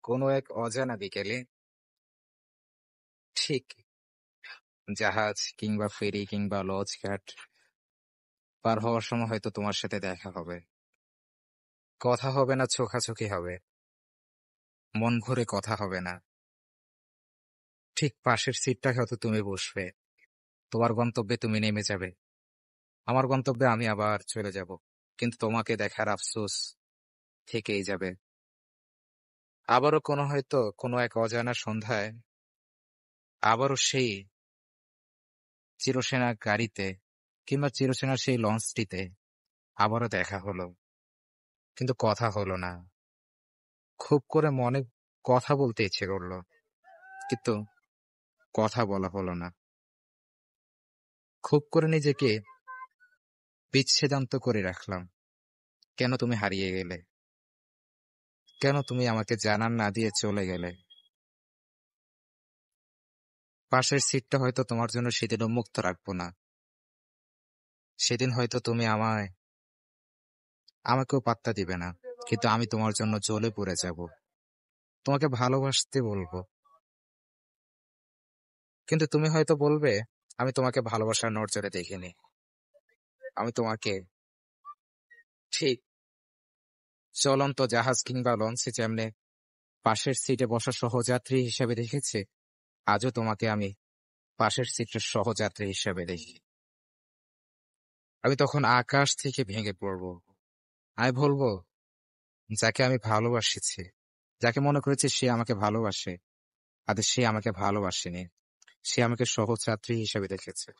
কোনো এক অজানা বিকেলে ঠিক জাহাজ কিংবা ফেরি কিংবা লঞ্চ ঘাট পার হওয়ার সময় হয়তো তোমার সাথে দেখা হবে। কথা হবে না, চোখাচোখি হবে। মন ভরে কথা হবে না। ঠিক পাশের সিটটায় হয়তো তুমি বসবে। তোমার গন্তব্যে তুমি নেমে যাবে। আমার গন্তব্যে আমি আবার চলে যাব। কিন্তু তোমাকে দেখার আফসোস থেকেই যাবে। আবারও কোনো এক অজানা সন্ধ্যায় আবারও সেই চিরসেনা গাড়িতে কিংবা চিরসেনা সেই লঞ্চটিতে আবারও দেখা হলো। কিন্তু কথা হলো না। খুব করে মনে কথা বলতে ইচ্ছে করল। কিন্তু কথা বলা হলো না। খুব করে নিজেকে বিচ্ছেদান্ত করে রাখলাম। কেন তুমি হারিয়ে গেলে? কেন তুমি আমাকে জানান না দিয়ে চলে গেলে? পাশের সিটটা হয়তো তোমার জন্য সেদিন উন্মুক্ত রাখবো না। সেদিন হয়তো তুমি আমাকেও পাত্তা দিবে না। কিন্তু আমি তোমার জন্য জ্বলে পুড়ে যাব। তোমাকে ভালোবাসতে বলবো। কিন্তু তুমি হয়তো বলবে, আমি তোমাকে ভালোবাসার নড়চড়ে দেখিনি। আমি তোমাকে ঠিক চলন্ত জাহাজ কিংবা লঞ্চে যেমনে পাশের সিটে বসা সহযাত্রী হিসেবে দেখেছি, আজও তোমাকে আমি পাশের সিটের সহযাত্রী হিসেবে দেখি। আমি তখন আকাশ থেকে ভেঙে পড়ব। আমি বলবো, যাকে আমি ভালোবাসিছি, যাকে মনে করেছি সে আমাকে ভালোবাসে, আজ সে আমাকে ভালোবাসেনি। সে আমাকে সহযাত্রী হিসেবে দেখেছে।